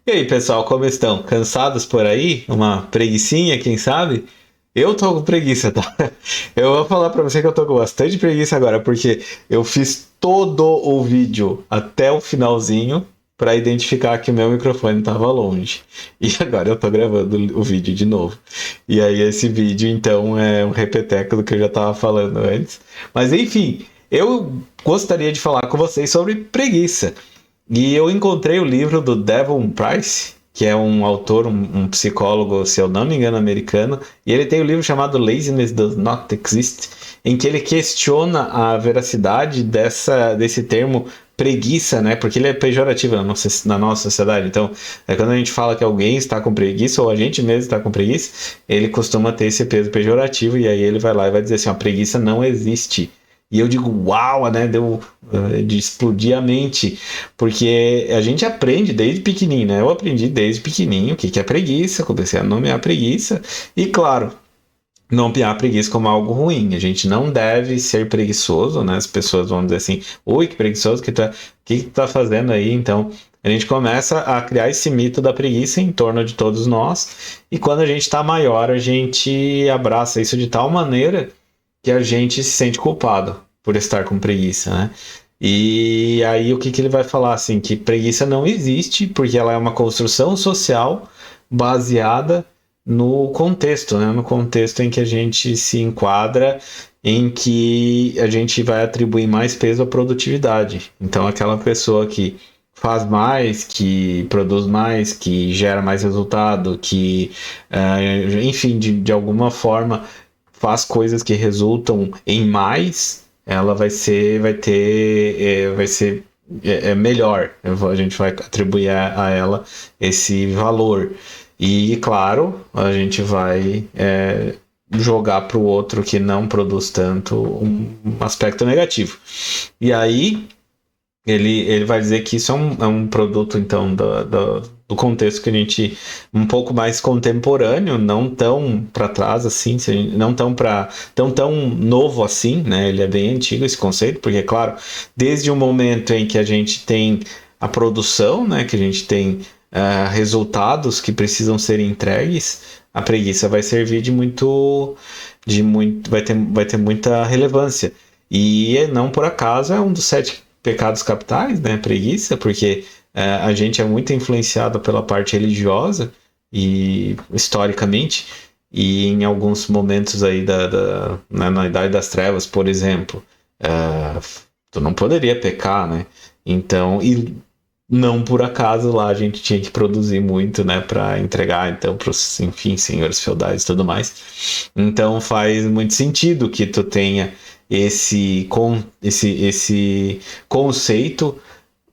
E aí, pessoal, como estão? Cansados por aí? Uma preguicinha, quem sabe? Eu tô com preguiça, tá? Eu vou falar pra você que eu tô com bastante preguiça agora, porque eu fiz todo o vídeo até o finalzinho pra identificar que o meu microfone tava longe. E agora eu tô gravando o vídeo de novo. E aí esse vídeo, então, é um repeteco do que eu já tava falando antes. Mas enfim, eu gostaria de falar com vocês sobre preguiça. E eu encontrei o livro do Devon Price, que é um autor, um psicólogo, se eu não me engano, americano, e ele tem um livro chamado Laziness Does Not Exist, em que ele questiona a veracidade desse termo preguiça, né? Porque ele é pejorativo na nossa sociedade. Então, quando a gente fala que alguém está com preguiça, ou a gente mesmo está com preguiça, ele costuma ter esse peso pejorativo, e aí ele vai lá e vai dizer assim: a preguiça não existe. E eu digo, uau, né? Deu de explodir a mente, porque a gente aprende desde pequenininho, né? Eu aprendi desde pequenininho o que é preguiça, comecei a nomear preguiça, e claro, nomear preguiça como algo ruim. A gente não deve ser preguiçoso, né? As pessoas vão dizer assim, ui, que preguiçoso que tá fazendo aí? Então, a gente começa a criar esse mito da preguiça em torno de todos nós, e quando a gente está maior, a gente abraça isso de tal maneira que a gente se sente culpado por estar com preguiça, né? E aí o que ele vai falar assim, que preguiça não existe, porque ela é uma construção social baseada no contexto, né? No contexto em que a gente se enquadra, em que a gente vai atribuir mais peso à produtividade. Então aquela pessoa que faz mais, que produz mais, que gera mais resultado, que, enfim, de alguma forma faz coisas que resultam em mais, ela vai ser melhor. A gente vai atribuir a ela esse valor. E, claro, a gente vai jogar para o outro que não produz tanto um aspecto negativo. E aí, ele vai dizer que isso é um produto, então, do contexto que a gente um pouco mais contemporâneo, não tão para trás assim, não tão novo assim, né? Ele é bem antigo esse conceito, porque claro, desde o momento em que a gente tem a produção, né, que a gente tem resultados que precisam ser entregues, a preguiça vai servir vai ter muita relevância. E não por acaso é um dos 7 pecados capitais, né? Preguiça, porque a gente é muito influenciado pela parte religiosa e historicamente, e em alguns momentos aí na Idade das Trevas, por exemplo, tu não poderia pecar, né? Então, e não por acaso lá a gente tinha que produzir muito, né, para entregar então para os, enfim, senhores feudais e tudo mais. Então faz muito sentido que tu tenha esse conceito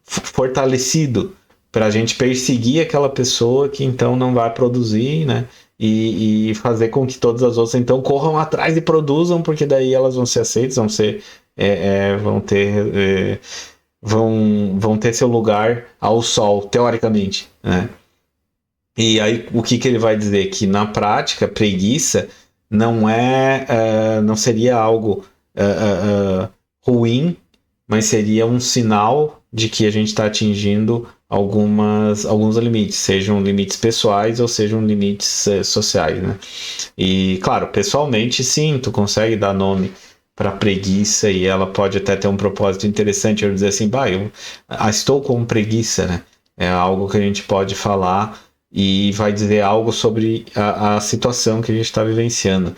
fortalecido para a gente perseguir aquela pessoa que então não vai produzir, né? E fazer com que todas as outras então corram atrás e produzam, porque daí elas vão ser aceitas, vão ter seu lugar ao sol, teoricamente, né? E aí o que ele vai dizer? Que na prática, preguiça não seria algo ruim, mas seria um sinal de que a gente está atingindo alguns limites, sejam limites pessoais ou sejam limites sociais, né? E claro, pessoalmente sim, tu consegue dar nome para preguiça e ela pode até ter um propósito interessante, eu dizer assim, bah, eu estou com preguiça, né? É algo que a gente pode falar e vai dizer algo sobre a situação que a gente está vivenciando.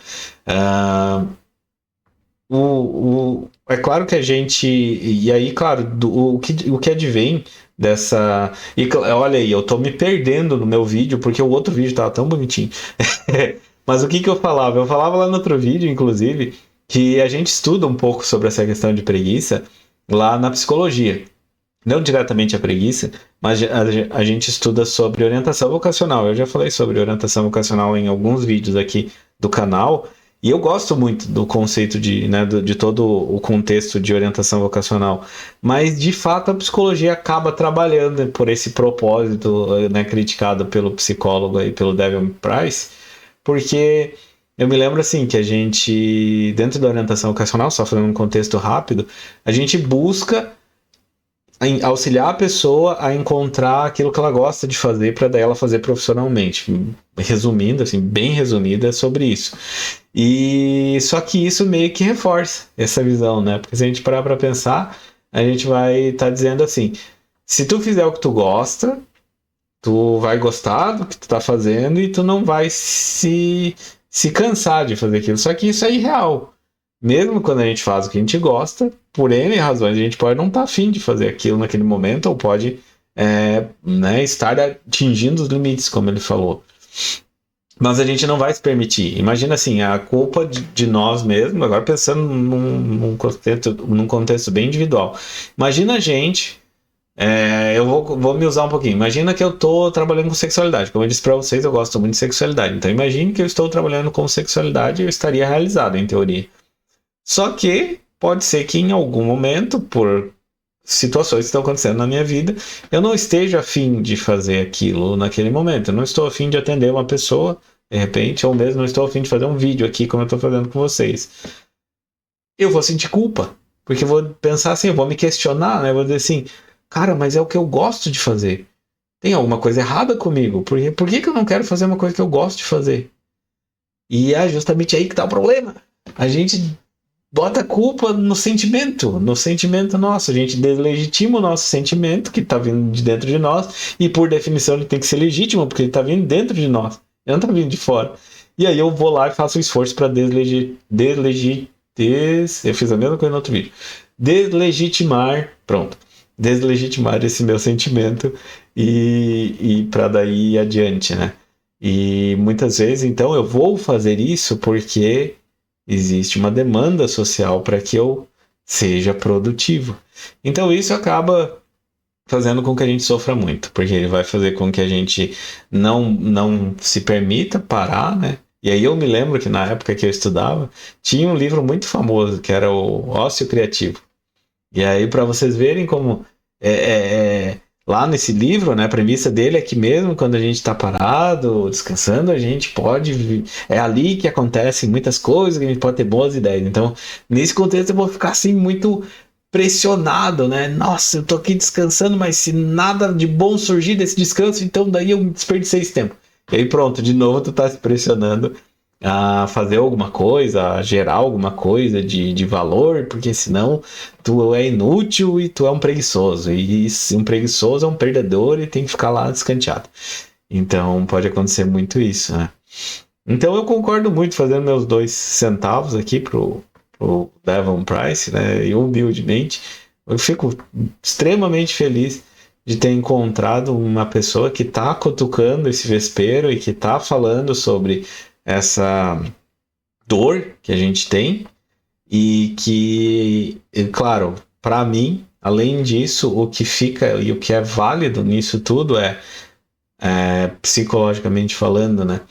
É claro que a gente. E aí, claro, o que advém dessa. E olha aí, eu tô me perdendo no meu vídeo, porque o outro vídeo tava tão bonitinho. Mas o que eu falava? Eu falava lá no outro vídeo, inclusive, que a gente estuda um pouco sobre essa questão de preguiça lá na psicologia. Não diretamente a preguiça, mas a gente estuda sobre orientação vocacional. Eu já falei sobre orientação vocacional em alguns vídeos aqui do canal, e eu gosto muito do conceito de todo o contexto de orientação vocacional. Mas, de fato, a psicologia acaba trabalhando por esse propósito, né, criticado pelo psicólogo e pelo Devon Price, porque eu me lembro assim que a gente, dentro da orientação vocacional, só falando um contexto rápido, a gente busca auxiliar a pessoa a encontrar aquilo que ela gosta de fazer para daí ela fazer profissionalmente. Resumindo, assim, bem resumido, é sobre isso. E só que isso meio que reforça essa visão, né? Porque se a gente parar para pensar, a gente vai estar dizendo assim: se tu fizer o que tu gosta, tu vai gostar do que tu tá fazendo e tu não vai se cansar de fazer aquilo. Só que isso é irreal. Mesmo quando a gente faz o que a gente gosta, por N razões, a gente pode não estar afim de fazer aquilo naquele momento, ou pode né, estar atingindo os limites, como ele falou. Mas a gente não vai se permitir. Imagina assim, a culpa de nós mesmos, agora pensando num contexto bem individual. Imagina a gente, eu vou me usar um pouquinho. Imagina que eu estou trabalhando com sexualidade. Como eu disse para vocês, eu gosto muito de sexualidade. Então imagine que eu estou trabalhando com sexualidade e eu estaria realizado, em teoria. Só que pode ser que em algum momento, por situações que estão acontecendo na minha vida, eu não esteja afim de fazer aquilo naquele momento. Eu não estou afim de atender uma pessoa, de repente, ou mesmo não estou afim de fazer um vídeo aqui, como eu estou fazendo com vocês. Eu vou sentir culpa, porque eu vou pensar assim, eu vou me questionar, né? Eu vou dizer assim, cara, mas é o que eu gosto de fazer. Tem alguma coisa errada comigo? Por que eu não quero fazer uma coisa que eu gosto de fazer? E é justamente aí que está o problema. A gente bota a culpa no sentimento nosso. A gente deslegitima o nosso sentimento, que está vindo de dentro de nós, e por definição ele tem que ser legítimo, porque ele está vindo dentro de nós, ele não está vindo de fora. E aí eu vou lá e faço o esforço para eu fiz a mesma coisa no outro vídeo. Deslegitimar esse meu sentimento e para daí ir adiante, né? E muitas vezes, então, eu vou fazer isso porque existe uma demanda social para que eu seja produtivo. Então isso acaba fazendo com que a gente sofra muito, porque ele vai fazer com que a gente não se permita parar, né? E aí eu me lembro que na época que eu estudava, tinha um livro muito famoso, que era o Ócio Criativo. E aí para vocês verem como lá nesse livro, né, a premissa dele é que mesmo quando a gente está parado, descansando, a gente pode... É ali que acontecem muitas coisas, que a gente pode ter boas ideias. Então, nesse contexto, eu vou ficar assim muito pressionado, né? Nossa, eu tô aqui descansando, mas se nada de bom surgir desse descanso, então daí eu desperdicei esse tempo. E aí pronto, de novo tu tá se pressionando a fazer alguma coisa, a gerar alguma coisa de valor, porque senão tu é inútil e tu é um preguiçoso. E um preguiçoso é um perdedor e tem que ficar lá descanteado. Então pode acontecer muito isso, né? Então eu concordo muito, fazendo meus 2 centavos aqui pro Devon Price, né? E humildemente, eu fico extremamente feliz de ter encontrado uma pessoa que está cutucando esse vespeiro e que está falando sobre essa dor que a gente tem e que, claro, para mim, além disso, o que fica e o que é válido nisso tudo é psicologicamente falando, né?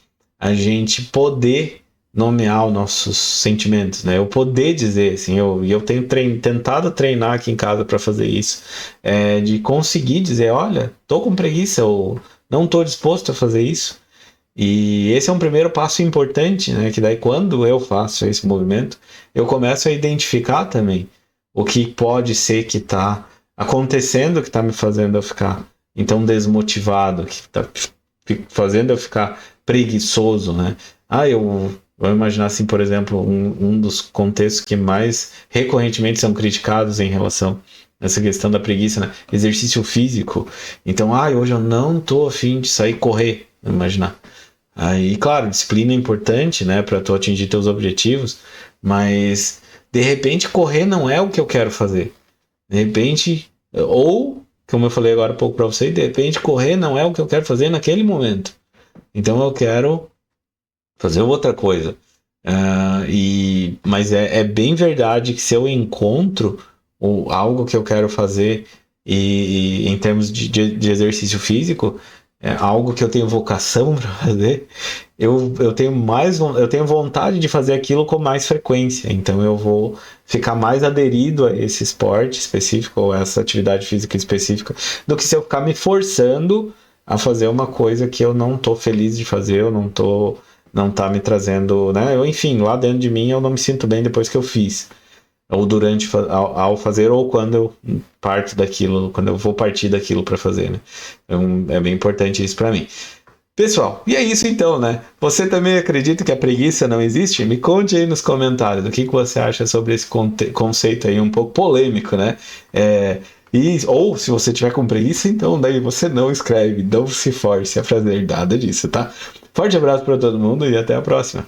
A gente poder nomear os nossos sentimentos, né? Eu poder dizer, assim, eu tenho tentado treinar aqui em casa para fazer isso, de conseguir dizer, olha, tô com preguiça ou não tô disposto a fazer isso. E esse é um primeiro passo importante, né? Que daí quando eu faço esse movimento, eu começo a identificar também o que pode ser que está acontecendo, que está me fazendo eu ficar então desmotivado, que está fazendo eu ficar preguiçoso, né? Eu vou imaginar assim, por exemplo, um dos contextos que mais recorrentemente são criticados em relação a essa questão da preguiça, né? Exercício físico. Então, hoje eu não tô afim de sair correr, vou imaginar. Aí, claro, disciplina é importante, né, para tu atingir teus objetivos, mas de repente correr não é o que eu quero fazer. De repente, ou, como eu falei agora há pouco para você, de repente correr não é o que eu quero fazer naquele momento. Então eu quero fazer outra coisa. Mas é bem verdade que se eu encontro algo que eu quero fazer e em termos de exercício físico, algo que eu tenho vocação para fazer, eu tenho vontade de fazer aquilo com mais frequência. Então eu vou ficar mais aderido a esse esporte específico ou a essa atividade física específica do que se eu ficar me forçando a fazer uma coisa que eu não tô feliz de fazer, eu não tá me trazendo, né? Enfim, lá dentro de mim eu não me sinto bem depois que eu fiz. ou durante ao fazer, ou quando eu parto daquilo, quando eu vou partir daquilo para fazer, né? Então, é bem importante isso para mim. Pessoal, e é isso então, né? Você também acredita que a preguiça não existe? Me conte aí nos comentários o que você acha sobre esse conceito aí um pouco polêmico, né? Ou se você tiver com preguiça, então daí você não escreve, não se force a fazer nada disso, tá? Forte abraço para todo mundo e até a próxima.